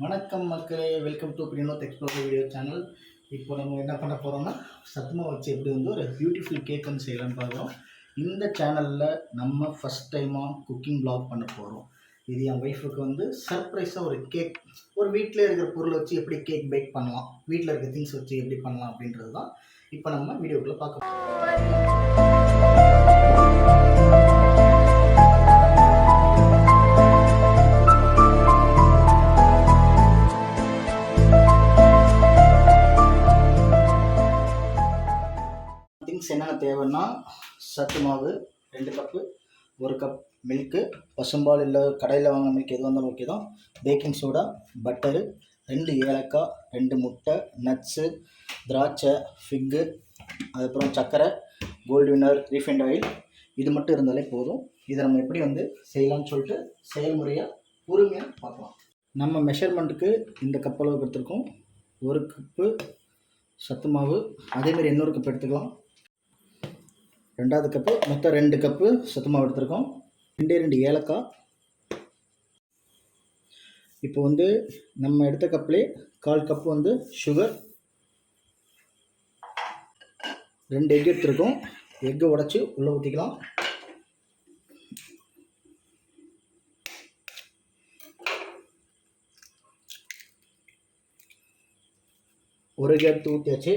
வணக்கம் மக்களே, welcome to Prinoth explore video channel. இப்போ நம்ம என்ன பண்ண போகிறோம்னா, சத்துமாவு வச்சு எப்படி வந்து ஒரு பியூட்டிஃபுல் கேக் வந்து செய்யலாம்னு பார்க்குறோம். இந்த சேனலில் நம்ம ஃபஸ்ட் டைமாக குக்கிங் வ்ளாக் பண்ண போகிறோம். இது என் ஒய்ஃபுக்கு வந்து சர்ப்ரைஸாக ஒரு கேக், ஒரு வீட்டில் இருக்கிற பொருளை வச்சு எப்படி கேக் பேக் பண்ணலாம், வீட்டில் இருக்கிற திங்ஸ் வச்சு எப்படி பண்ணலாம் அப்படின்றது தான் இப்போ நம்ம வீடியோக்குள்ளே பார்க்க போகிறோம். திங்ஸ் என்னென்ன தேவைன்னா, சத்து மாவு 2 கப்பு, 1 கப் மில்க்கு, பசும்பால் இல்லை கடையில் வாங்க மில்க் எது வந்தாலும் ஓகே தான், பேக்கிங் சோடா, பட்டரு, 2 ஏலக்காய், 2 முட்டை, நட்ஸு, திராட்சை, ஃபிக்கு, அதுக்கப்புறம் சர்க்கரை, கோல்டு வின்னர், ரீஃபைண்ட் ஆயில். இது மட்டும் இருந்தாலே போதும். இதை நம்ம எப்படி வந்து செய்யலாம்னு சொல்லிட்டு செயல்முறையாக பொறுமையாக பார்க்கலாம். நம்ம மெஷர்மெண்ட்டுக்கு இந்த கப் அளவுக்கு எடுத்துருக்கோம். 1 கப்பு சத்து மாவு, அதேமாதிரி இன்னொரு கப் எடுத்துக்கலாம். 2வது கப்பு, மொத்தம் 2 கப்பு சத்து மாவு எடுத்துருக்கோம். 2 ஏலக்காய். இப்போ வந்து நம்ம எடுத்த கப்லேயே 1/4 கப்பு வந்து சுகர், 2 எக் எடுத்துருக்கோம். எக்கை உடச்சி உள்ளே ஊற்றிக்கலாம். ஒரு எக் எடுத்து ஊற்றியாச்சு.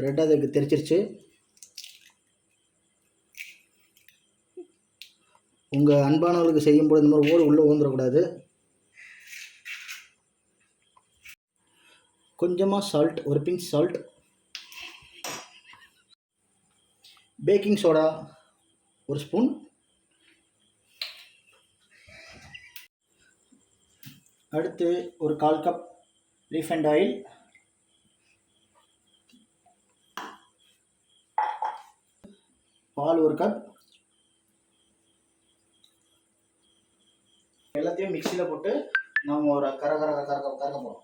ரெண்டாவது எக்கு தெரிச்சிருச்சு. உங்கள் அன்பானவர்களுக்கு செய்யும்போது இந்த மாதிரி ஓடு உள்ளே ஊந்துடக்கூடாது. கொஞ்சமாக சால்ட், ஒரு pinch salt, baking soda 1 spoon, அடுத்து ஒரு 1/4 கப் ரீஃபைண்ட் ஆயில், பால் 1 கப். எல்லாத்தையும் மிக்சியில் போட்டு நம்ம ஒரு கரக்க போகிறோம்.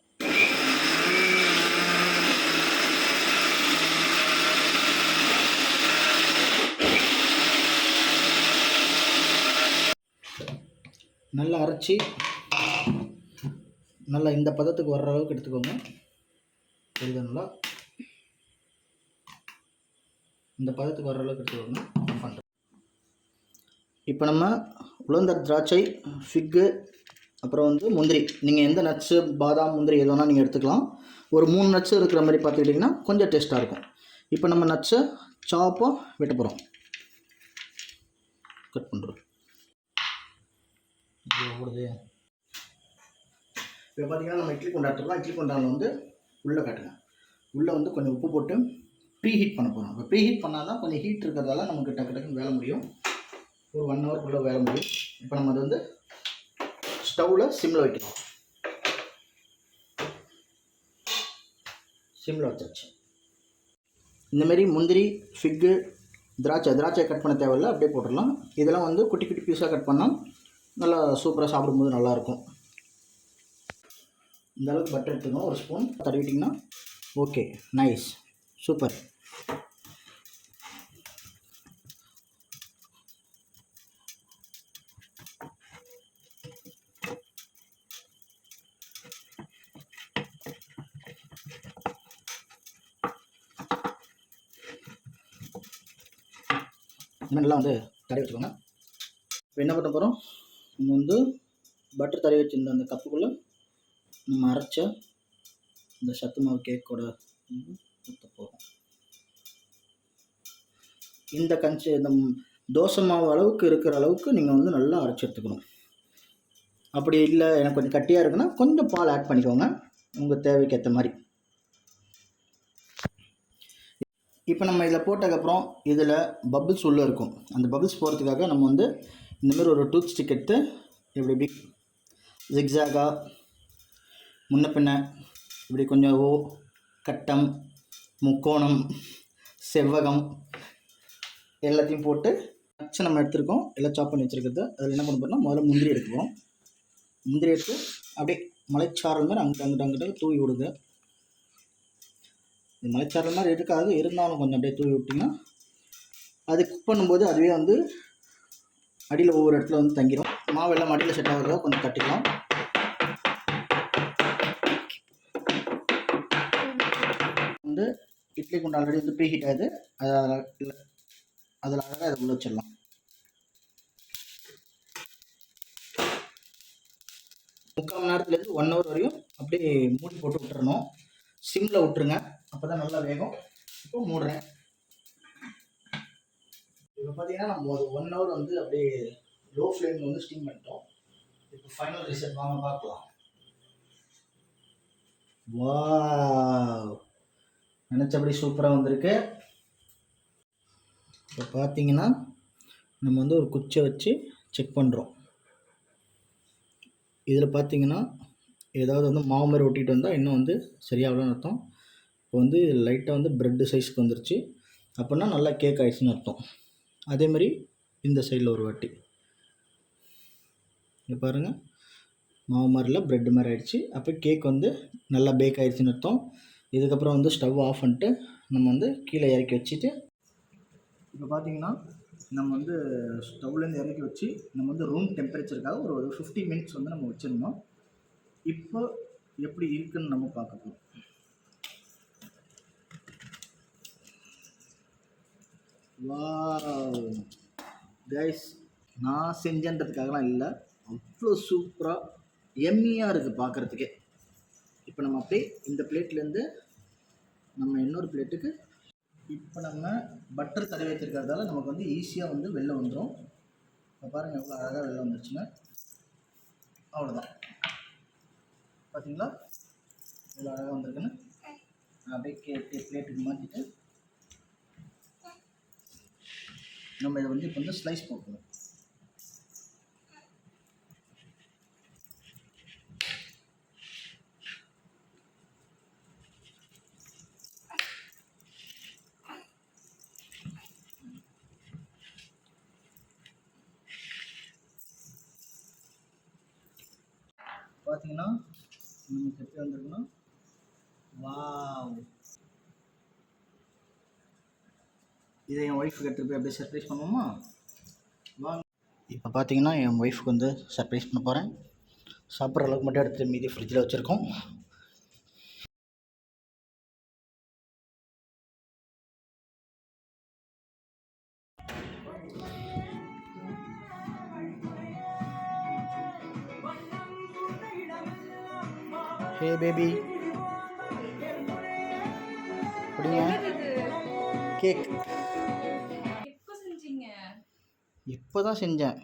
நல்லா அரைச்சி நல்லா இந்த பதத்துக்கு வர்ற அளவுக்கு எடுத்துக்கோங்க. நல்லா இந்த பதத்துக்கு வர்ற அளவுக்கு எடுத்துக்கோங்க. பண்ணுறேன். இப்போ நம்ம உலர்ந்த திராட்சை, ஃபிக்கு, அப்புறம் வந்து முந்திரி, நீங்கள் எந்த நட்ஸு, பாதாம், முந்திரி எது வேணால் நீங்கள் எடுத்துக்கலாம். ஒரு 3 நட்ஸு இருக்கிற மாதிரி பார்த்துக்கிட்டிங்கன்னா கொஞ்சம் டேஸ்ட்டாக இருக்கும். இப்போ நம்ம நட்ஸை சாப்பாக வெட்ட போகிறோம். கட் பண்ணுறோம். ஓடுது. இப்போ பார்த்தீங்கன்னா நம்ம இட்லி குண்டா எடுத்துக்கலாம். இட்லி குண்டாவில் வந்து உள்ளே காட்டுங்க. உள்ளே வந்து கொஞ்சம் உப்பு போட்டு ப்ரீ ஹீட் பண்ண போகிறோம். இப்போ ப்ரீ ஹீட் பண்ணால் தான் கொஞ்சம் ஹீட் இருக்கிறதால நமக்கு டக்குன்னு வேலை முடியும். ஒரு 1 ஹவருக்குள்ளே வேலை முடியும். இப்போ நம்ம அது வந்து ஸ்டவ்வில் சிம்மில் வைக்கலாம். சிம்மில் வச்சாச்சு. இந்தமாரி முந்திரி, ஃபிக்கு, திராட்சை கட் பண்ண தேவையில்லை, அப்படியே போட்டுடலாம். இதெல்லாம் வந்து குட்டி குட்டி பீஸாக கட் பண்ணால் நல்லா சூப்பராக சாப்பிடும்போது நல்லாயிருக்கும். இந்த அளவுக்கு பட்டர் எடுத்துக்கணும். 1 ஸ்பூன் தடவிட்டிங்கன்னா ஓகே, நைஸ், சூப்பர். நல்லா வந்து தடவி வச்சுக்கோங்க. இப்போ என்ன பண்ண போகிறோம், நம்ம வந்து பட்டர் தடவி வச்சுருந்த அந்த கப்புக்குள்ளே நம்ம அரைச்ச இந்த சத்து மாவு கேக்கோட ஊற்ற போகிறோம். இந்த தோசை மாவு அளவுக்கு இருக்கிற அளவுக்கு நீங்கள் வந்து நல்லா அரைச்சி எடுத்துக்கணும். அப்படி இல்லை எனக்கு கொஞ்சம் கட்டியாக இருக்குன்னா கொஞ்சம் பால் ஆட் பண்ணிக்கோங்க, உங்கள் தேவைக்கு ஏற்ற மாதிரி. இப்போ நம்ம இதில் போட்டதுக்கப்புறம் இதில் பபிள்ஸ் உள்ளே இருக்கும். அந்த பபிள்ஸ் போகிறதுக்காக நம்ம வந்து இந்தமாரி ஒரு டூத் ஸ்டிக் எடுத்து இப்படி ஜிக்ஸாகாக முன்ன பின்ன இப்படி கொஞ்சம் கட்டம், முக்கோணம், செவ்வகம் எல்லாத்தையும் போட்டு வச்சு நம்ம எடுத்துருக்கோம். எல்லாம் சாப் பண்ணி வச்சுருக்கிறது. அதில் என்ன பண்ண போகிறோம்னா, முதல்ல முந்திரி எடுத்துக்குவோம். முந்திரி எடுத்து அப்படியே மலைச்சாரல் மாதிரி அங்கிட்ட தூவி விடுங்க. இது மலைச்சாரல் மாதிரி இருக்காது, இருந்தாலும் கொஞ்சம் அப்படியே தூவி விட்டிங்கன்னா அது குக் பண்ணும்போது அதுவே வந்து அடியில் ஒவ்வொரு இடத்துல வந்து தங்கிடும். மாவெல்லாம் அடியில் செட் ஆகிறதா கொஞ்சம் தட்டிக்கலாம். வந்து இட்லி குண்டு ஆல்ரெடி வந்து ப்ரீ ஹீட் ஆகுது. அதில் அழகாக அதை உள்ள வச்சிடலாம். முக்கால் மணி நேரத்துலேருந்து 1 ஹவர் வரையும் அப்படியே மூடி போட்டு விட்டுறணும். சிம்மில் விட்டுருங்க, அப்போ தான் நல்லா வேகும். இப்போ மூடுறேன். இப்போ பார்த்தீங்கன்னா நம்ம ஒரு 1 ஹவர் வந்து அப்படியே லோ ஃப்ளேமில் வந்து ஸ்டீம் பண்ணிட்டோம். இப்போ ஃபைனல் ரிசல்ட் வாங்க பார்க்கலாம். வாவ், நினச்சபடி சூப்பராக வந்திருக்கு. இப்போ பார்த்தீங்கன்னா நம்ம வந்து ஒரு குச்சியை வச்சு செக் பண்ணுறோம். இதில் பார்த்தீங்கன்னா ஏதாவது வந்து மாவு மாதிரி ஒட்டிகிட்டு வந்தால் இன்னும் வந்து சரியாகலன்னு அர்த்தம். இப்போ வந்து லைட்டாக வந்து ப்ரெட்டு சைஸ்க்கு வந்துருச்சு அப்படின்னா நல்லா கேக் ஆயிடுச்சுன்னு அர்த்தம். அதேமாதிரி இந்த சைடில் ஒரு வாட்டி இங்கே பாருங்கள், மாவு மாதிரிலாம் ப்ரெட்டு மாதிரி ஆகிடுச்சு. அப்போ கேக் வந்து நல்லா பேக் ஆகிடுச்சின்னு அர்த்தம். இதுக்கப்புறம் வந்து ஸ்டவ் ஆஃப் பண்ணிட்டு நம்ம வந்து கீழே இறக்கி வச்சுட்டு, இப்போ பார்த்தீங்கன்னா நம்ம வந்து ஸ்டவ்லேருந்து இறக்கி வச்சு நம்ம வந்து ரூம் டெம்பரேச்சருக்காக ஒரு 50 மினிட்ஸ் வந்து நம்ம வச்சுருந்தோம். இப்போ எப்படி இருக்குன்னு நம்ம பார்க்க போகிறோம். வாவ் கைஸ், நான் செஞ்சன்றதுக்காகலாம் இல்லை, அவ்வளோ சூப்பராக எம்மியாக இருக்குது பார்க்குறதுக்கே. இப்போ நம்ம அப்படியே இந்த பிளேட்லேருந்து நம்ம இன்னொரு பிளேட்டுக்கு இப்போ நம்ம பட்டர் தடவி வச்சுருக்கிறதால நமக்கு வந்து ஈஸியாக வந்து வெளில வந்துடும். இப்போ பாருங்கள் எவ்வளோ அழகாக வெளில வந்துருச்சுன்னு. அவ்வளோதான், பார்த்தீங்களா எவ்வளோ அழகாக வந்திருக்குன்னு. அப்படியே பிளேட்டுக்கு மாற்றிட்டு நம்ம இதை வந்து இப்போ வந்து ஸ்லைஸ் போட்டுக்கணும். பார்த்தீங்கன்னா நமக்கு எப்படி வந்திருக்குன்னா, வாவ், இதை என் ஒய்ஃபுக்கு எடுத்துகிட்டு போய் அப்படியே சர்ப்ரைஸ் பண்ணுவோமா? வாங்க. இப்போ பார்த்தீங்கன்னா என் ஒய்ஃபுக்கு வந்து சர்ப்ரைஸ் பண்ண போகிறேன். சாப்பிட்ற அளவுக்கு மட்டும் எடுத்து மீதி ஃப்ரிட்ஜில் வச்சுருக்கோம். ஹே பேபி, அப்படிங்க கேக் இப்போ தான் செஞ்சேன்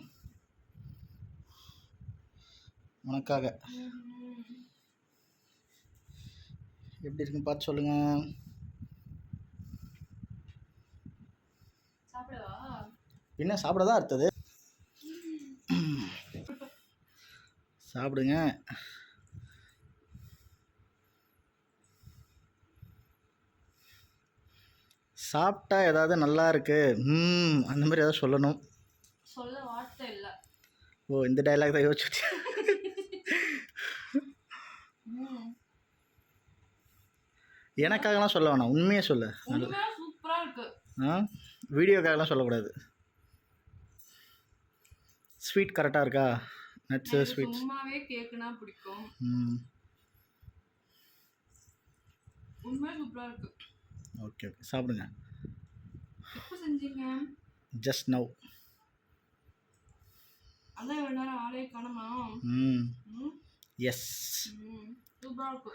உனக்காக. எப்படி இருக்குன்னு பார்த்து சொல்லுங்கள். என்ன சாப்பிடதான் அடுத்தது சாப்பிடுங்க. சாப்பிட்டா ஏதாவது நல்லா இருக்கு அந்த மாதிரி ஏதாவது சொல்லணும். சொல்ல வார்த்தை இல்லை. ஓ, இந்த டைலாக் தான் யோசிச்சுட்டு. எனக்காகலாம் சொல்ல வேணாம், உண்மையே சொல்லு. சூப்பரா இருக்கு. வீடியோக்காகலாம் சொல்லக்கூடாது. ஸ்வீட் கரெக்டாக இருக்கா? நட்ஸு ஸ்வீட் சும்மாவே கேக்குனா பிடிக்கும். உண்மையா சூப்பரா இருக்கு. ஓகே ஓகே, சாப்பிடுங்க. எப்போ செஞ்சீங்க? Just now. அதான் இவ்வளோ நேரம் ஆளே காணுமா? எஸ், சூப்பரா இருக்கு.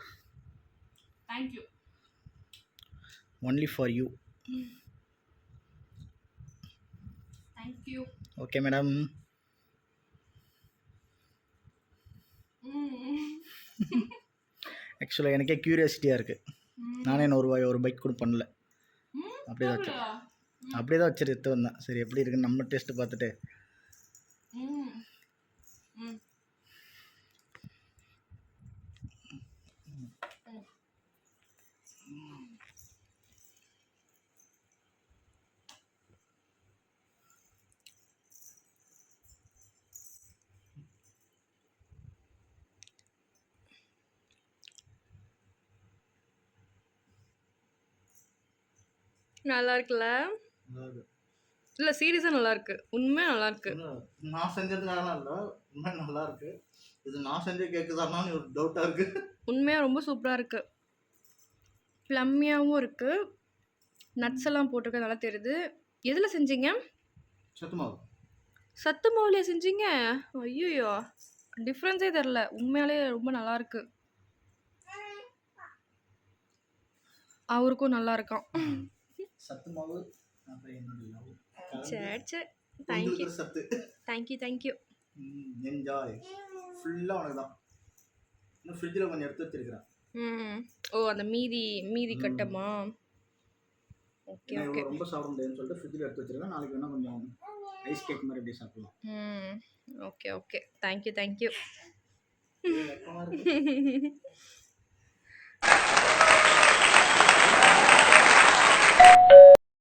Thank you. Only for you. Thank you. Okay madam. ஆக்சுவலாக எனக்கே க்யூரியாசிட்டியாக இருக்குது. நானே ஒரு பைக் கூட பண்ணல, அப்படியே தான் வச்சுட்டு எடுத்து வந்தேன். சரி எப்படி இருக்குன்னு நம்ம டேஸ்ட்டு பார்த்துட்டு. நல்லா இருக்குல்ல? இல்லை சீரியஸாக நல்லா இருக்கு உண்மையாக நல்லா இருக்கு. நான் செஞ்சதுனால இல்லை, உண்மை நல்லா இருக்கு. இது நான் செஞ்ச கேக்கு தானான்னு ஒரு டவுட்டாக இருக்கு. உண்மையாக ரொம்ப சூப்பராக இருக்கு. ப்ளம்மியாகவும் இருக்கு. நட்ஸ் எல்லாம் போட்டிருக்க நல்லா தெரியுது. எதில் செஞ்சீங்க? சத்து மாவு. சத்து மாவுலையா செஞ்சீங்க? ஐயோ டிஃப்ரென்ஸே தெரில. உண்மையாலே ரொம்ப நல்லா இருக்கு. அவருக்கும் நல்லா இருக்கான். சத்து மாவு அப்புறம் என்னோட love. சரி சரி உங்களுக்கு தேங்க்யூ சத்து. Thank you thank you. என்ஜாய். ஃபுல்லாக உனக்கு தான். இன்னும் ஃப்ரிட்ஜில் கொஞ்சம் எடுத்து வச்சிருக்கிறேன். ஓ அந்த மீதி கட்டமா? ஓகே ஏன்னா ஓகே. இவ்வளோ ரொம்ப சாப்பிட முடியாதுன்னு சொல்லிட்டு ஃப்ரிட்ஜில் எடுத்து வச்சிருக்கேன். நாளைக்கு வேணால் கொஞ்சம் ஐஸ் கேக் மாதிரி எப்படி சாப்பிடலாம். Okay okay thank you thank you. வெக்கமாக இருக்கு.